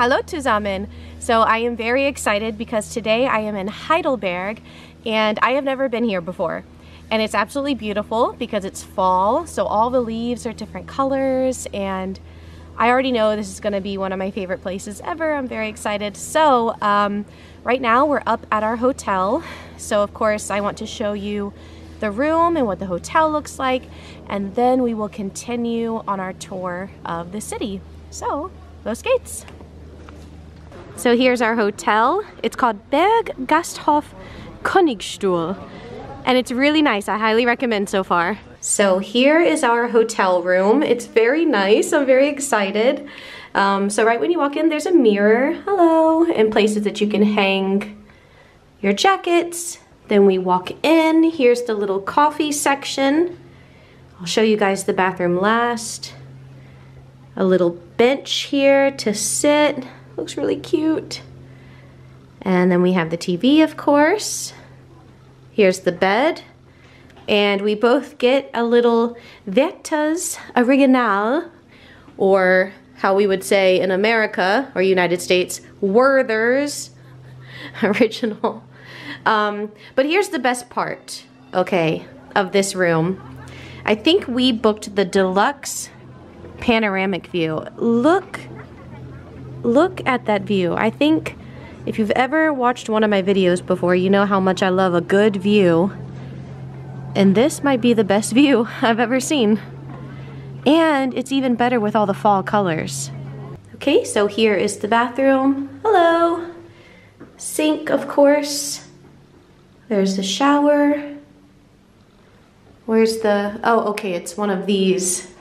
Hallo zusammen! So I am very excited because today I am in Heidelberg and I have never been here before. And it's absolutely beautiful because it's fall, so all the leaves are different colors, and I already know this is going to be one of my favorite places ever. I'm very excited. So right now we're up at our hotel, so of course I want to show you the room and what the hotel looks like, and then we will continue on our tour of the city. So, go skates! So here's our hotel. It's called Berg Gasthof Königstuhl. And it's really nice. I highly recommend so far. So here is our hotel room. It's very nice. I'm very excited. So right when you walk in, there's a mirror. Hello. And places that you can hang your jackets. Then we walk in. Here's the little coffee section. I'll show you guys the bathroom last. A little bench here to sit. Looks really cute. And then we have the TV, of course. Here's the bed, and we both get a little Werther's Original, or how we would say in America or United States, Werther's Original. But here's the best part, okay, of this room. I think we booked the deluxe panoramic view. Look at that view. I think if you've ever watched one of my videos before, you know how much I love a good view. And this might be the best view I've ever seen. And it's even better with all the fall colors. Okay, so here is the bathroom. Hello. Sink, of course. There's the shower. Where's the... oh, okay, it's one of these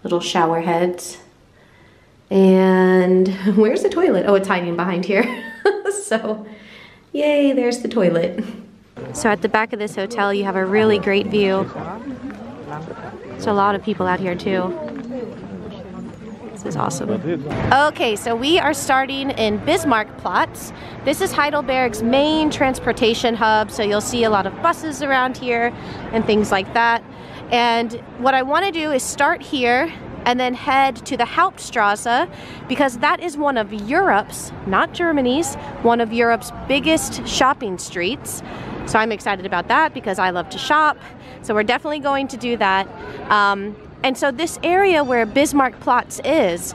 little shower heads. And where's the toilet? Oh, it's hiding behind here. So, yay, there's the toilet. So at the back of this hotel, you have a really great view. There's a lot of people out here too. This is awesome. Okay, so we are starting in Bismarckplatz. This is Heidelberg's main transportation hub, so you'll see a lot of buses around here and things like that. And what I want to do is start here and then head to the Hauptstrasse, because that is one of Europe's, not Germany's, one of Europe's biggest shopping streets. So I'm excited about that because I love to shop. So we're definitely going to do that. And so this area where Bismarckplatz is,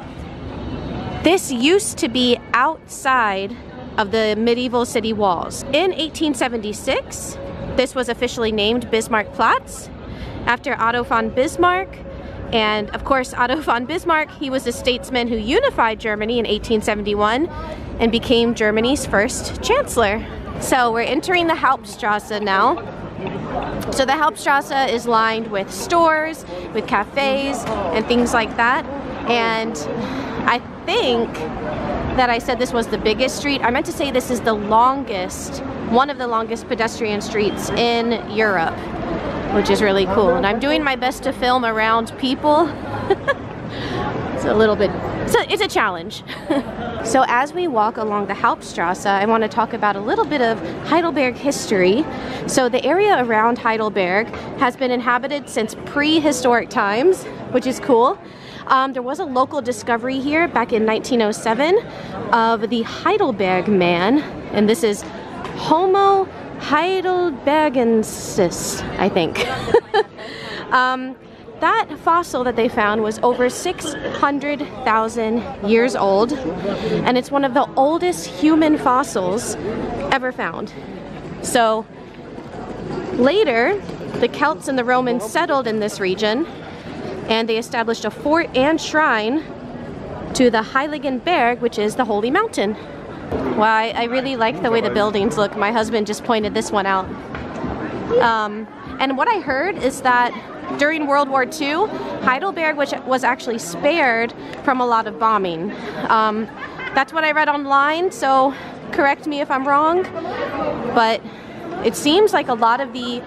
this used to be outside of the medieval city walls. In 1876, this was officially named Bismarckplatz after Otto von Bismarck. And of course, Otto von Bismarck, he was a statesman who unified Germany in 1871 and became Germany's first chancellor. So we're entering the Hauptstrasse now. So the Hauptstrasse is lined with stores, with cafes, and things like that. And I think that I said this was the biggest street. I meant to say this is the longest, one of the longest pedestrian streets in Europe, which is really cool. And I'm doing my best to film around people. It's a little bit, it's a challenge. So as we walk along the Hauptstrasse, I want to talk about a little bit of Heidelberg history. So the area around Heidelberg has been inhabited since prehistoric times, which is cool. There was a local discovery here back in 1907 of the Heidelberg man, and this is Homo heidelbergensis, I think. That fossil that they found was over 600,000 years old, and it's one of the oldest human fossils ever found. So later, the Celts and the Romans settled in this region, and they established a fort and shrine to the Heiligen Berg, which is the Holy Mountain. Well, I really like the way the buildings look. My husband just pointed this one out. And what I heard is that during World War II, Heidelberg was actually spared from a lot of bombing. That's what I read online, so correct me if I'm wrong. But it seems like a lot of the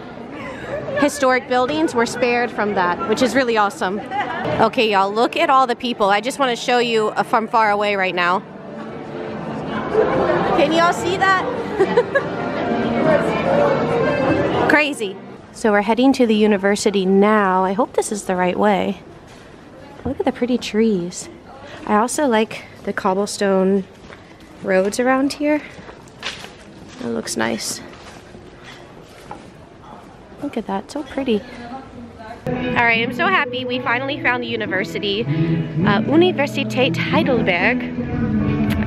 historic buildings were spared from that, which is really awesome. Okay, y'all, look at all the people. I just want to show you from far away right now. Can y'all see that? Crazy. So we're heading to the university now. I hope this is the right way. Look at the pretty trees. I also like the cobblestone roads around here. It looks nice. Look at that, so pretty. All right, I'm so happy we finally found the university, Universität Heidelberg.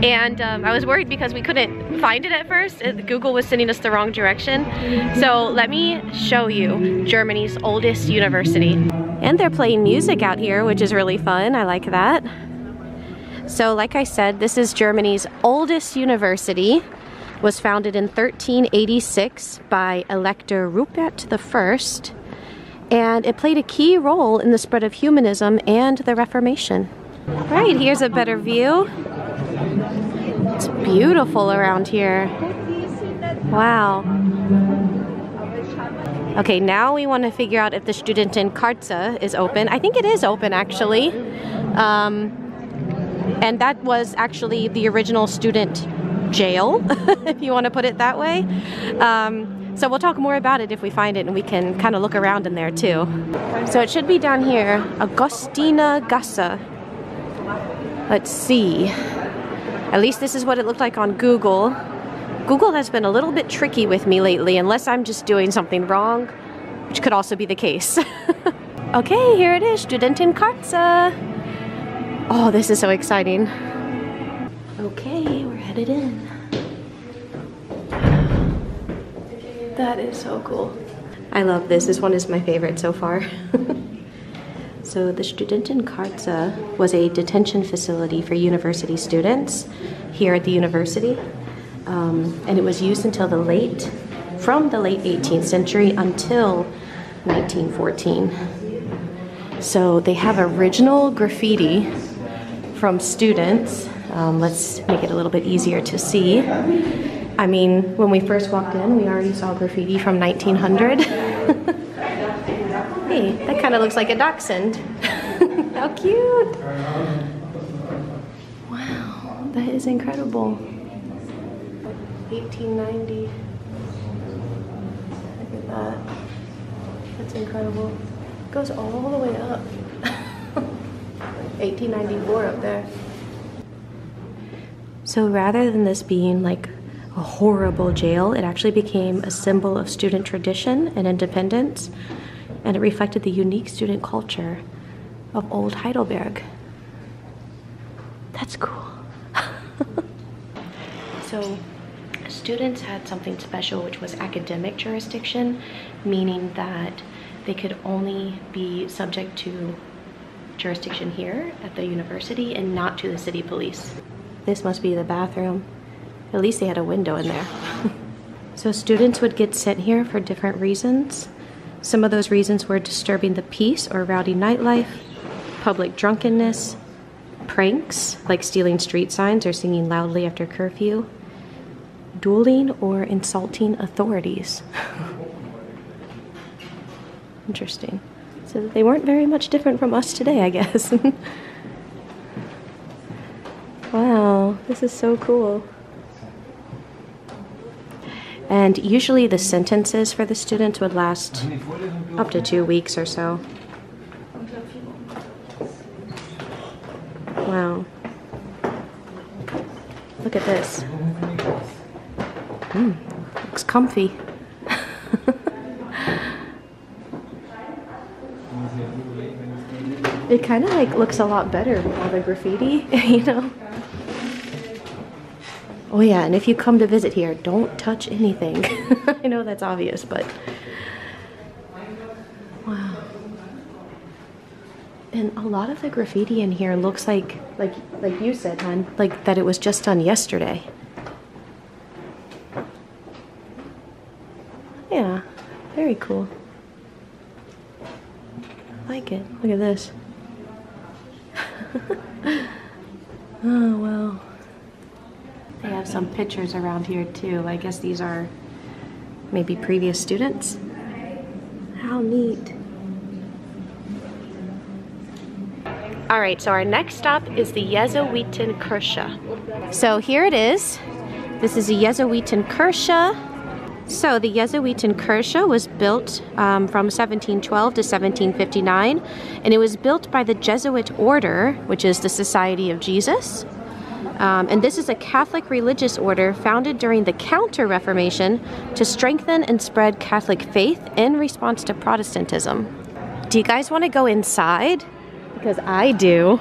And I was worried because we couldn't find it at first. Google was sending us the wrong direction. So let me show you Germany's oldest university. And they're playing music out here, which is really fun. I like that. So like I said, this is Germany's oldest university. It was founded in 1386 by Elector Rupert I. And it played a key role in the spread of humanism and the Reformation. All right, here's a better view. It's beautiful around here. Wow. Okay, now we want to figure out if the Studentenkarte is open. I think it is open, actually. And that was actually the original student jail, if you want to put it that way. So we'll talk more about it if we find it, and we can kind of look around in there too. So it should be down here, Augustinergasse. Let's see. At least this is what it looked like on Google. Google has been a little bit tricky with me lately, unless I'm just doing something wrong, which could also be the case. Okay, here it is, Studentenkarte. Oh, this is so exciting. Okay, we're headed in. That is so cool. I love this. This one is my favorite so far. So the Studentenkarte was a detention facility for university students here at the university. And it was used until from the late 18th century until 1914. So they have original graffiti from students. Let's make it a little bit easier to see. I mean, when we first walked in, we already saw graffiti from 1900. Hey, that kind of looks like a dachshund. How cute! Wow, that is incredible. 1890. Look at that. That's incredible. It goes all the way up. 1894 up there. So rather than this being like a horrible jail, it actually became a symbol of student tradition and independence, and it reflected the unique student culture of Old Heidelberg. That's cool. So students had something special, which was academic jurisdiction, meaning that they could only be subject to jurisdiction here at the university and not to the city police. This must be the bathroom. At least they had a window in there. So students would get sent here for different reasons. Some of those reasons were disturbing the peace or rowdy nightlife, public drunkenness, pranks like stealing street signs or singing loudly after curfew, dueling or insulting authorities. Interesting. So they weren't very much different from us today, I guess. Wow, this is so cool. And usually the sentences for the students would last up to 2 weeks or so. Wow. Look at this. Looks comfy. It kind of like looks a lot better with all the graffiti, you know? Oh yeah, and if you come to visit here, don't touch anything. I know that's obvious, but wow. And a lot of the graffiti in here looks like you said, hon, like that it was just done yesterday. Yeah, very cool. I like it. Look at this. Oh, wow. They have some pictures around here too. I guess these are maybe previous students. How neat. All right, so our next stop is the Jesuitenkirche. So here it is. This is the Jesuitenkirche. So the Jesuitenkirche was built from 1712 to 1759, and it was built by the Jesuit order, which is the Society of Jesus. And this is a Catholic religious order founded during the Counter-Reformation to strengthen and spread Catholic faith in response to Protestantism. Do you guys want to go inside? Because I do.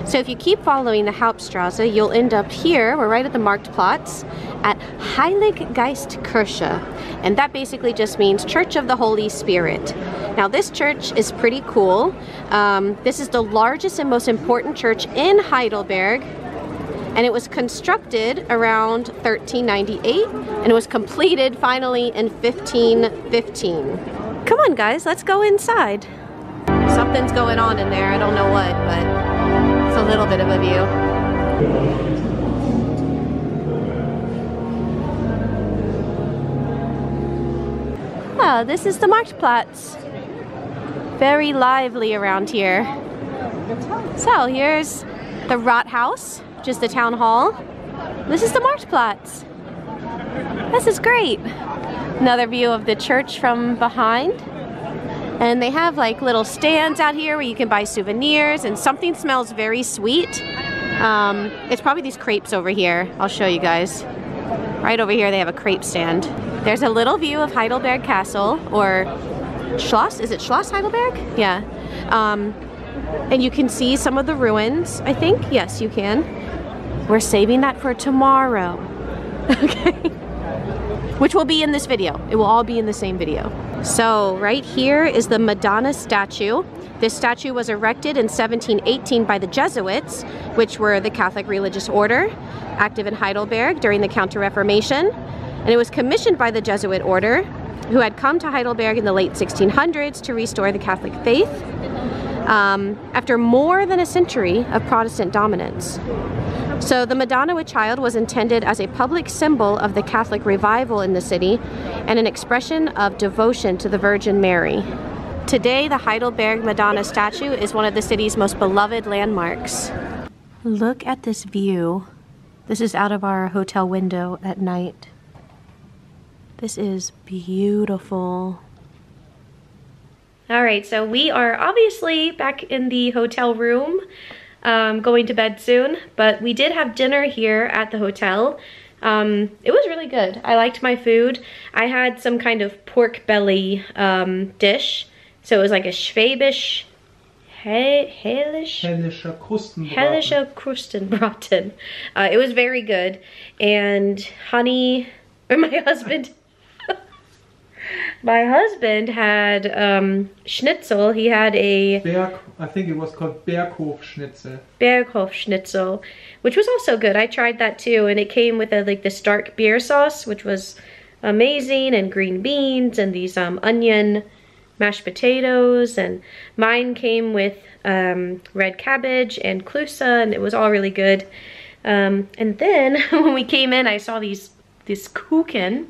So if you keep following the Hauptstraße, you'll end up here, we're right at the Marktplatz, at Heiliggeistkirche. And that basically just means Church of the Holy Spirit. Now this church is pretty cool. This is the largest and most important church in Heidelberg. And it was constructed around 1398, and it was completed finally in 1515. Come on guys, let's go inside. Something's going on in there, I don't know what, but a little bit of a view. Oh, this is the Marktplatz. Very lively around here. So here's the Rathaus, which is the town hall. This is the Marktplatz. This is great. Another view of the church from behind. And they have like little stands out here where you can buy souvenirs, and something smells very sweet. It's probably these crepes over here. I'll show you guys. Right over here they have a crepe stand. There's a little view of Heidelberg Castle, or Schloss. Is it Schloss Heidelberg? Yeah. And you can see some of the ruins, I think. Yes, you can. We're saving that for tomorrow. Okay. Which will be in this video. It will all be in the same video. So right here is the Madonna statue. This statue was erected in 1718 by the Jesuits, which were the Catholic religious order, active in Heidelberg during the Counter-Reformation. And it was commissioned by the Jesuit order, who had come to Heidelberg in the late 1600s to restore the Catholic faith after more than a century of Protestant dominance. So the Madonna with Child was intended as a public symbol of the Catholic revival in the city and an expression of devotion to the Virgin Mary. Today, the Heidelberg Madonna statue is one of the city's most beloved landmarks. Look at this view. This is out of our hotel window at night. This is beautiful. All right, so we are obviously back in the hotel room. Going to bed soon, but we did have dinner here at the hotel. It was really good. I liked my food. I had some kind of pork belly dish. So it was like a Schwäbisch Hellischer Krustenbraten. It was very good. And honey, or my husband had schnitzel. He had a I think it was called Berghof Schnitzel. Berghof Schnitzel, which was also good. I tried that too, and it came with like the Stark beer sauce, which was amazing, and green beans, and these onion mashed potatoes, and mine came with red cabbage and Klüsse, and it was all really good. And then when we came in, I saw this Kuchen.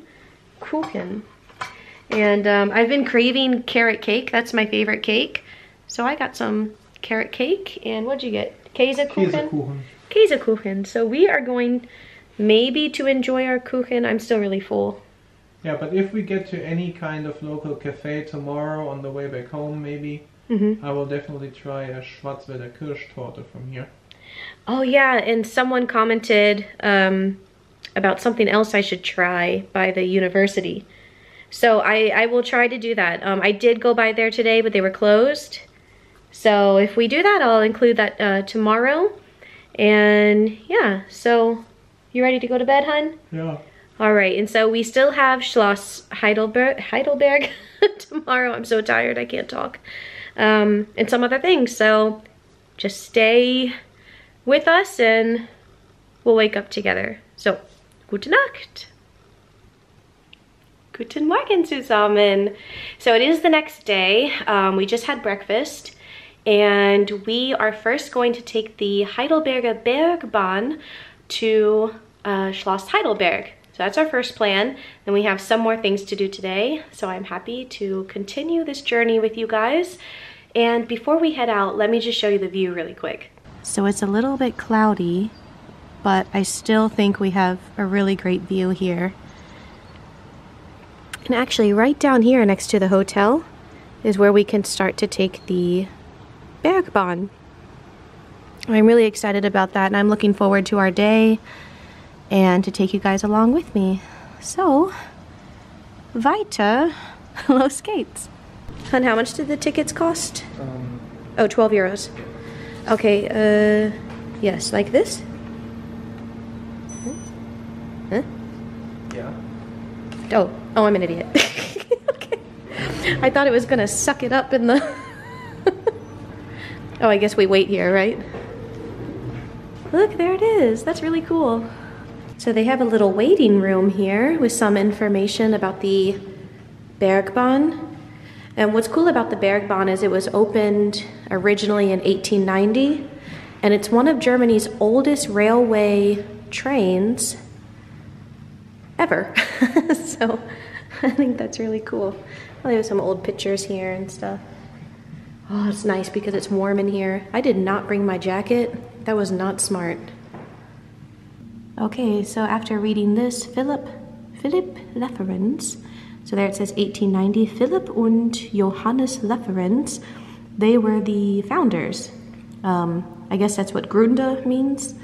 And I've been craving carrot cake. That's my favorite cake. So I got some carrot cake. And what'd you get? Käsekuchen? Käsekuchen. So we are going maybe to enjoy our Kuchen. I'm still really full. Yeah, but if we get to any kind of local cafe tomorrow on the way back home, maybe, I will definitely try a Schwarzwälder Kirschtorte from here. Oh yeah, and someone commented about something else I should try by the university. So I will try to do that. I did go by there today, but they were closed. So if we do that, I'll include that tomorrow. And yeah, so you ready to go to bed, hun? Yeah. All right, and so we still have Schloss Heidelberg tomorrow. I'm so tired, I can't talk. And some other things. So just stay with us and we'll wake up together. So, gute Nacht. Guten Morgen zusammen. So it is the next day. We just had breakfast And we are first going to take the Heidelberger Bergbahn to Schloss Heidelberg. So that's our first plan. Then we have some more things to do today. So I'm happy to continue this journey with you guys. And before we head out, let me just show you the view really quick. So it's a little bit cloudy, but I still think we have a really great view here. And actually right down here next to the hotel is where we can start to take the Bergbahn. I'm really excited about that, and I'm looking forward to our day and to take you guys along with me. So, weiter, los geht's. And how much did the tickets cost? Oh, 12 euros. Okay, yes, like this? Huh? Yeah. Oh, I'm an idiot. Okay. I thought it was gonna suck it up in the... Oh, I guess we wait here, right? Look, there it is. That's really cool. So they have a little waiting room here with some information about the Bergbahn. And what's cool about the Bergbahn is it was opened originally in 1890, and it's one of Germany's oldest railway trains ever. So I think that's really cool. Well, there's some old pictures here and stuff. Oh, it's nice because it's warm in here. I did not bring my jacket. That was not smart. Okay, so after reading this, Philipp Leferens, so there it says 1890, Philipp und Johannes Leferens, they were the founders. I guess that's what Gründer means,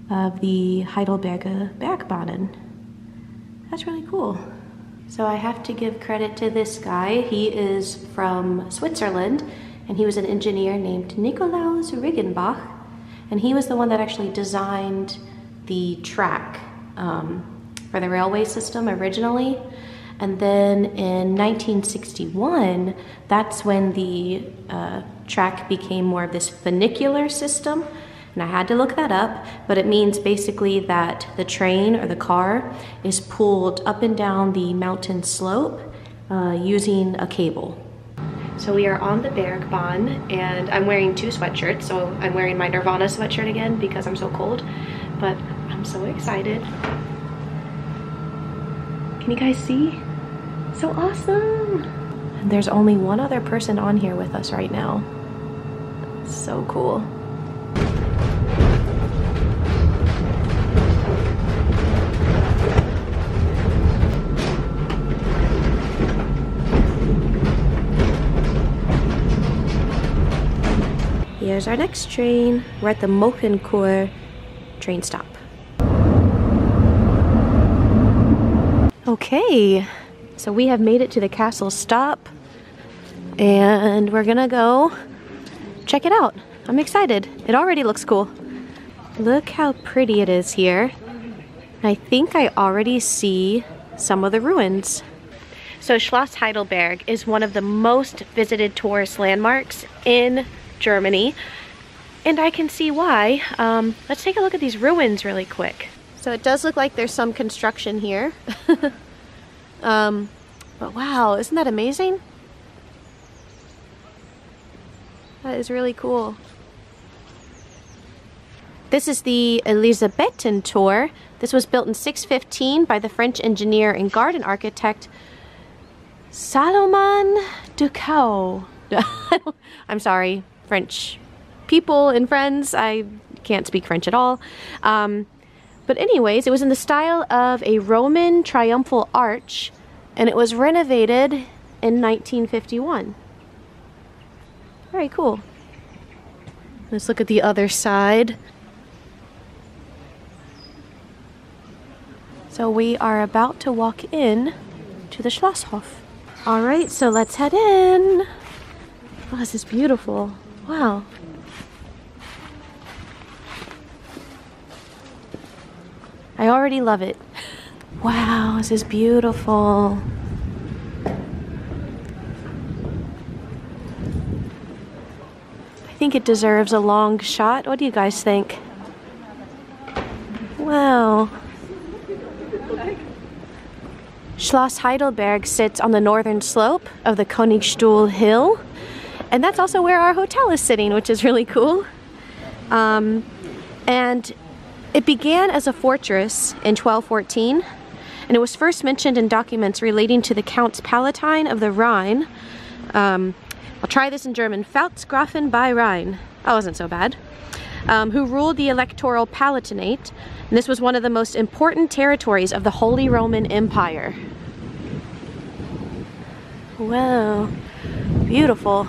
of the Heidelberger Bergbahnen. That's really cool. So I have to give credit to this guy. He is from Switzerland, and he was an engineer named Nikolaus Riggenbach, and he was the one that actually designed the track for the railway system originally. And then in 1961, that's when the track became more of this funicular system. And I had to look that up, but it means basically that the train or the car is pulled up and down the mountain slope using a cable. So we are on the Bergbahn, and I'm wearing two sweatshirts. So I'm wearing my Nirvana sweatshirt again because I'm so cold, but I'm so excited. Can you guys see? So awesome! And there's only one other person on here with us right now. So cool. Here's our next train. We're at the Monchenchor train stop. Okay, so we have made it to the castle stop, and we're gonna go check it out. I'm excited. It already looks cool. Look how pretty it is here. I think I already see some of the ruins. So Schloss Heidelberg is one of the most visited tourist landmarks in Germany, and I can see why. Let's take a look at these ruins really quick. So it does look like there's some construction here. But wow, isn't that amazing? That is really cool. This is the Elisabethentor. This was built in 615 by the French engineer and garden architect Salomon Ducau. I'm sorry, French people and friends. I can't speak French at all. But anyways, it was in the style of a Roman triumphal arch, and it was renovated in 1951. Very cool. Let's look at the other side. So we are about to walk in to the Schlosshof. All right, so let's head in. Oh, this is beautiful. Wow. I already love it. Wow, this is beautiful. I think it deserves a long shot. What do you guys think? Wow. Schloss Heidelberg sits on the northern slope of the Königstuhl Hill, And that's also where our hotel is sitting, which is really cool. And it began as a fortress in 1214, and it was first mentioned in documents relating to the Counts Palatine of the Rhine. I'll try this in German. Pfalzgrafen bei Rhein. That wasn't so bad. Who ruled the electoral Palatinate. And this was one of the most important territories of the Holy Roman Empire. Wow, beautiful.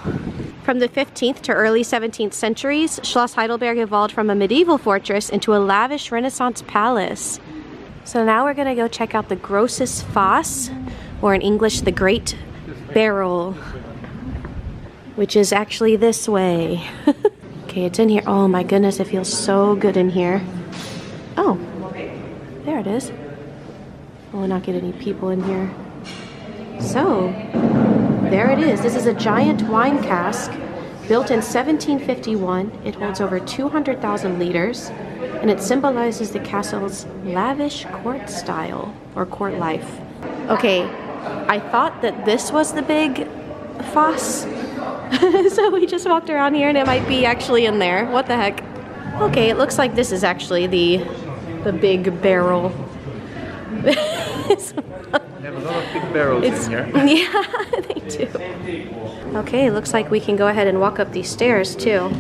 From the 15th to early 17th centuries, Schloss Heidelberg evolved from a medieval fortress into a lavish Renaissance palace. So now we're gonna go check out the Grosses Fass, or in English, the Great Barrel, which is actually this way. Okay, it's in here. Oh my goodness, it feels so good in here. Oh, there it is. We'll not get any people in here. So, there it is. This is a giant wine cask built in 1751. It holds over 200,000 liters, and it symbolizes the castle's lavish court style, or court life. Okay, I thought that this was the big foss, so we just walked around here and it might be actually in there. What the heck? Okay, it looks like this is actually the big barrel. They have a lot of big barrels in here. Yeah, they do. Okay, looks like we can go ahead and walk up these stairs too.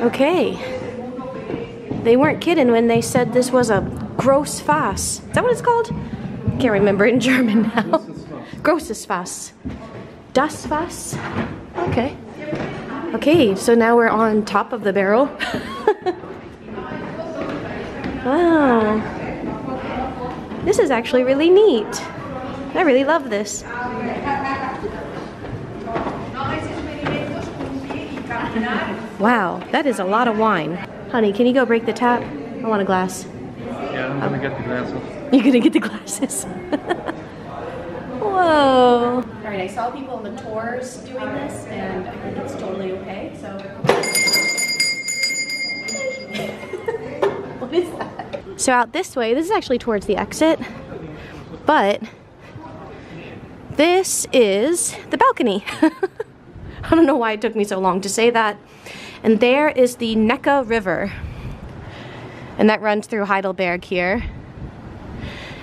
Okay. They weren't kidding when they said this was a Gross Fass. Is that what it's called? Can't remember it in German now. Grosses Fass. Das Fass? Okay. Okay, so now we're on top of the barrel. Wow. This is actually really neat. I really love this. Wow, that is a lot of wine. Honey, can you go break the tap? I want a glass. Yeah, I'm gonna get the glasses. You're gonna get the glasses. Whoa. Alright, I saw people on the tours doing this, and I think it's totally okay, so. What is that? So out this way, this is actually towards the exit, but this is the balcony. I don't know why it took me so long to say that. And there is the Neckar River, and that runs through Heidelberg here.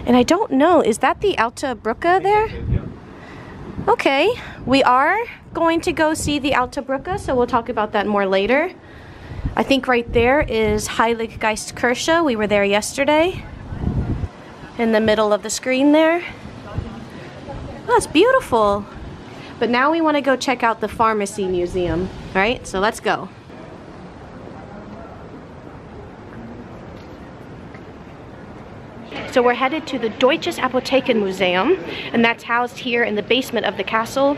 And I don't know, is that the Alte Brücke there? Okay, we are going to go see the Alte Brücke, so we'll talk about that more later. I think right there is Heiliggeistkirche. We were there yesterday. In the middle of the screen there. Oh, it's beautiful. But now we want to go check out the pharmacy museum. All right, so let's go. So we're headed to the Deutsches Apothekenmuseum, and that's housed here in the basement of the castle.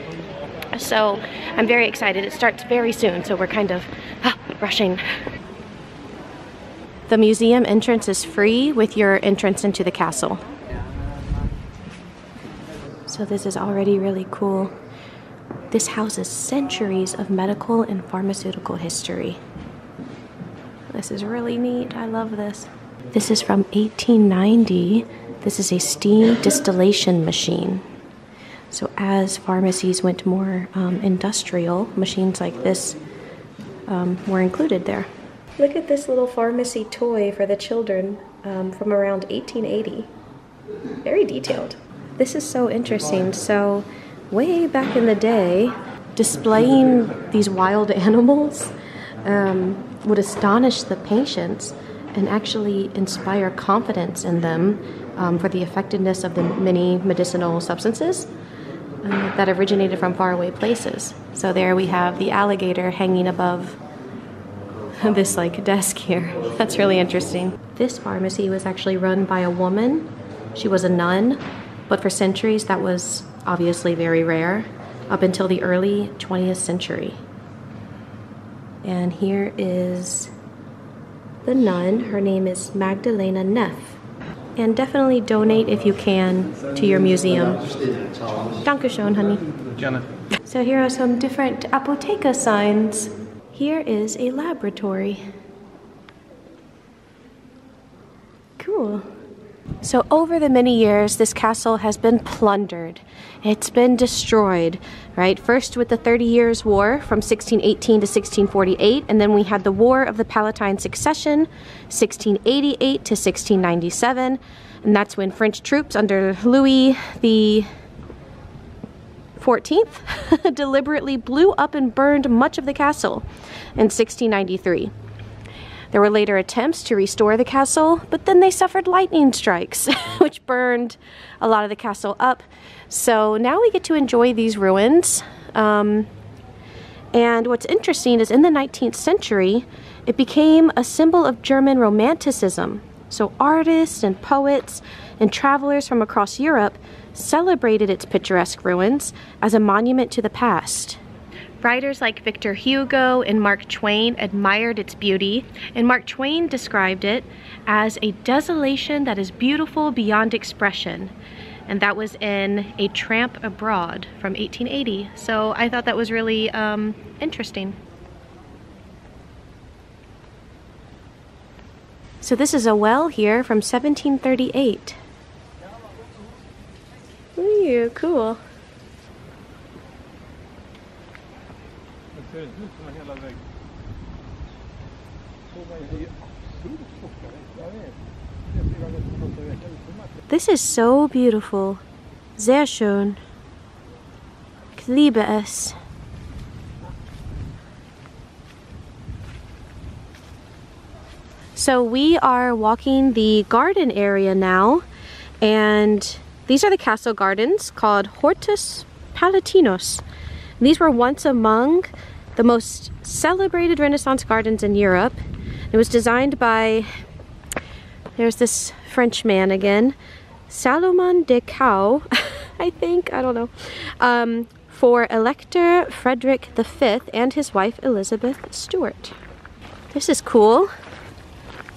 So I'm very excited. It starts very soon, so we're kind of rushing. The museum entrance is free with your entrance into the castle. So this is already really cool. This houses centuries of medical and pharmaceutical history. This is really neat. I love this. This is from 1890. This is a steam distillation machine. So as pharmacies went more industrial, machines like this were included there. Look at this little pharmacy toy for the children from around 1880. Very detailed. This is so interesting. So way back in the day, displaying these wild animals would astonish the patients and actually inspire confidence in them for the effectiveness of the many medicinal substances that originated from faraway places. So there we have the alligator hanging above this like desk here. That's really interesting. This pharmacy was actually run by a woman. She was a nun, but for centuries that was obviously very rare up until the early 20th century. And here is the nun. Her name is Magdalena Neff. And definitely donate if you can to your museum. Dankeschön, honey. Gerne. So here are some different Apotheker signs. Here is a laboratory. Cool. So over the many years, this castle has been plundered. It's been destroyed, right? First with the 30 Years' War from 1618 to 1648, and then we had the War of the Palatine Succession, 1688 to 1697, and that's when French troops under Louis the 14th deliberately blew up and burned much of the castle in 1693. There were later attempts to restore the castle, but then they suffered lightning strikes, which burned a lot of the castle up. So now we get to enjoy these ruins. And what's interesting is in the 19th century, it became a symbol of German Romanticism. So artists and poets and travelers from across Europe celebrated its picturesque ruins as a monument to the past. Writers like Victor Hugo and Mark Twain admired its beauty, and Mark Twain described it as a desolation that is beautiful beyond expression. And that was in A Tramp Abroad from 1880. So I thought that was really interesting. So this is a well here from 1738. Ooh, cool. This is so beautiful. Sehr schön. Ich liebe es. So we are walking the garden area now, and these are the castle gardens called Hortus Palatinos. These were once among the most celebrated Renaissance gardens in Europe. It was designed by, there's this French man again, Salomon de Caux, I think, I don't know, for Elector Frederick V and his wife Elizabeth Stuart. This is cool.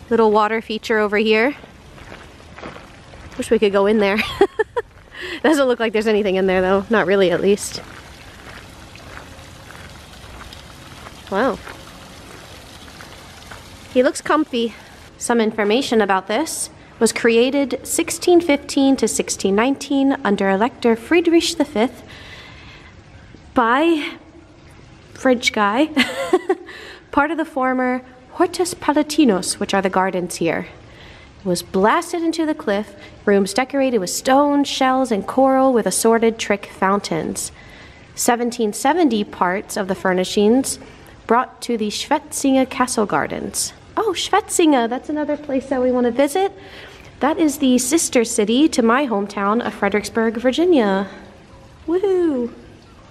Little water feature over here. Wish we could go in there. Doesn't look like there's anything in there though, not really at least. Wow. He looks comfy. Some information about this was created 1615 to 1619 under Elector Friedrich V by French guy, part of the former Hortus Palatinos, which are the gardens here. It was blasted into the cliff, rooms decorated with stone, shells, and coral with assorted trick fountains. 1770 parts of the furnishings brought to the Schwetzinger Castle Gardens. Oh, Schwetzinger, that's another place that we want to visit. That is the sister city to my hometown of Fredericksburg, Virginia. Woohoo!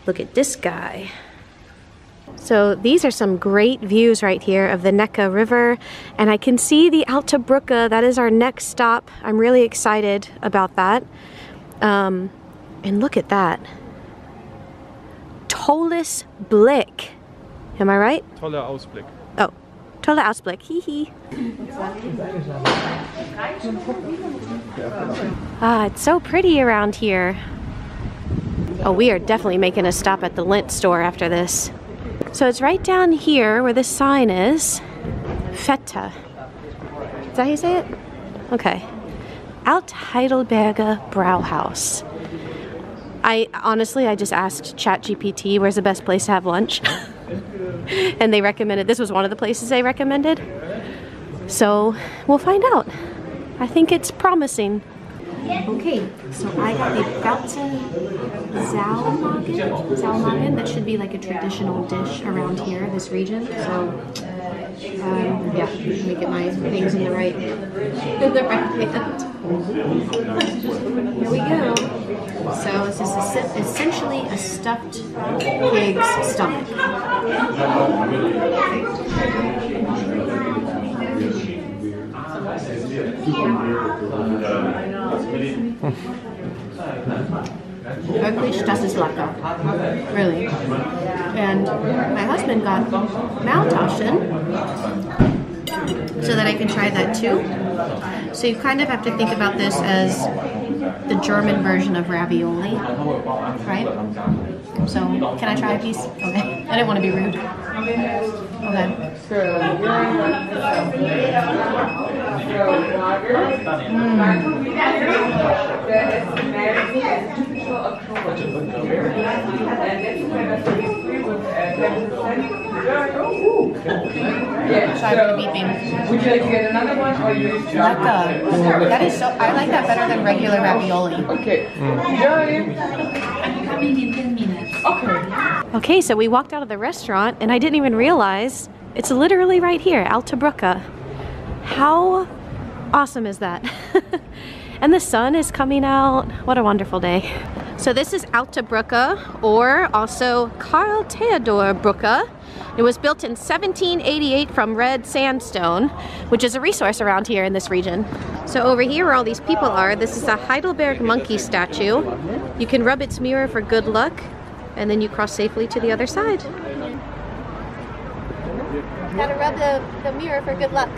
Look at this guy. So these are some great views right here of the Neckar River, and I can see the Alte Brücke. That is our next stop. I'm really excited about that. And look at that. Tolles Blick. Am I right? Toller Ausblick. Oh, toller Ausblick. Hee. Ah, it's so pretty around here. Oh, we are definitely making a stop at the lint store after this. So it's right down here where this sign is. Feta. Is that how you say it? Okay. Alt Heidelberger Brauhaus. I just asked ChatGPT where's the best place to have lunch. And they recommended, this was one of the places they recommended. So we'll find out. I think it's promising. Okay, so I got the Gautze Zalmagen. That should be like a traditional dish around here, this region. So, yeah, let me get my things in the right hand. Here we go. So this is essentially a stuffed pig's stomach. Wirklich, das ist lecker. Really. And my husband got Maultaschen so that I can try that too. So you kind of have to think about this as the German version of ravioli, right? So, can I try a piece? Okay. I didn't want to be rude. Sorry for the beeping. Would you like to get another one or you that is so, I like that better than regular ravioli. Okay. I'm coming in 10 minutes. Okay. Okay, so we walked out of the restaurant and I didn't even realize it's literally right here, Alta Brücke. How awesome is that? And the sun is coming out. What a wonderful day. So this is Alta Brücke, or also Karl Theodor Brücke. It was built in 1788 from red sandstone, which is a resource around here in this region. So over here where all these people are, this is a Heidelberg monkey statue. You can rub its mirror for good luck, and then you cross safely to the other side. Gotta rub the mirror for good luck.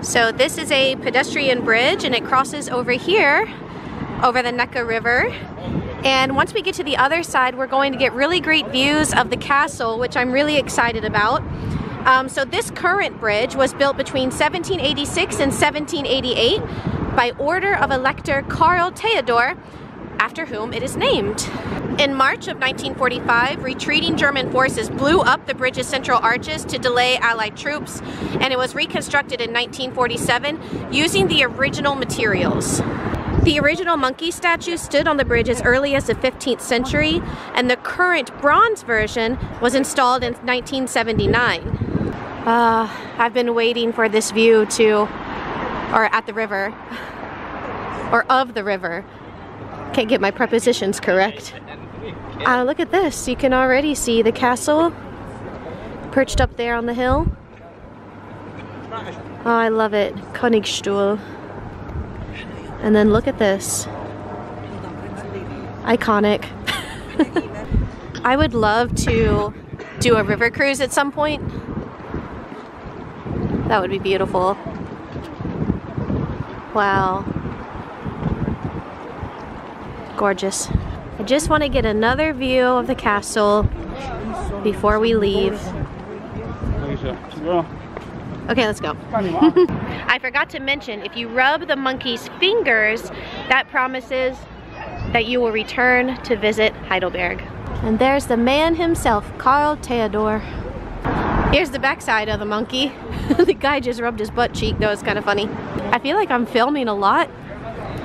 So this is a pedestrian bridge and it crosses over here, over the Neckar River. And once we get to the other side, we're going to get really great views of the castle, which I'm really excited about. So this current bridge was built between 1786 and 1788 by order of Elector Karl Theodor, after whom it is named. In March of 1945, retreating German forces blew up the bridge's central arches to delay Allied troops, and it was reconstructed in 1947 using the original materials. The original monkey statue stood on the bridge as early as the 15th century, and the current bronze version was installed in 1979. I've been waiting for this view at the river, or of the river. Can't get my prepositions correct. Look at this. You can already see the castle perched up there on the hill. Oh, I love it. Königstuhl. And then look at this. Iconic. I would love to do a river cruise at some point. That would be beautiful. Wow. Gorgeous. I just want to get another view of the castle before we leave. Okay, let's go. I forgot to mention, if you rub the monkey's fingers, that promises that you will return to visit Heidelberg. And there's the man himself, Karl Theodor. Here's the backside of the monkey. The guy just rubbed his butt cheek. That was kind of funny. I feel like I'm filming a lot,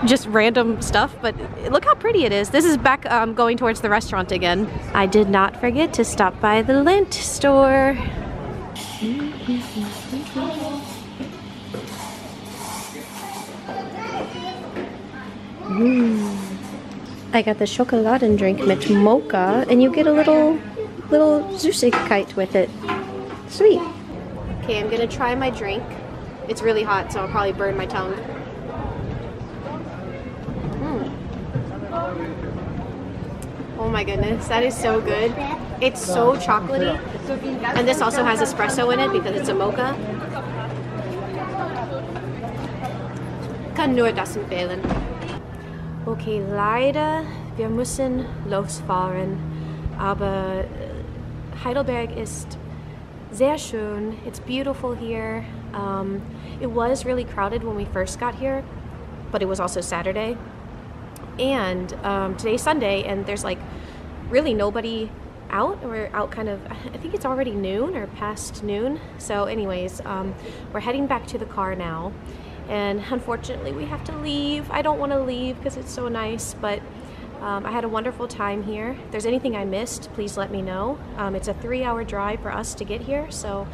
just random stuff, but look how pretty it is. This is back going towards the restaurant again. I did not forget to stop by the lint store. I got the Schokoladendrink mit Mocha, and you get a little Süßigkeit with it. Sweet. Okay, I'm gonna try my drink. It's really hot, so I'll probably burn my tongue. Oh my goodness, that is so good. It's so chocolatey. And this also has espresso in it because it's a mocha. Kann nur das empfehlen. Okay, leider, wir müssen losfahren. Aber Heidelberg ist sehr schön. It's beautiful here. It was really crowded when we first got here, but it was also Saturday. And today's Sunday, and there's like really nobody out. We're out kind of, I think it's already noon or past noon. So anyways, we're heading back to the car now. And unfortunately we have to leave. I don't want to leave because it's so nice, but I had a wonderful time here. If there's anything I missed, please let me know. It's a 3-hour drive for us to get here, so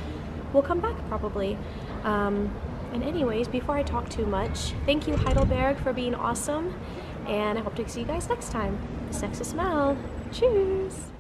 we'll come back probably. And anyways, before I talk too much, thank you Heidelberg for being awesome, and I hope to see you guys next time. Sexy smile. Cheers!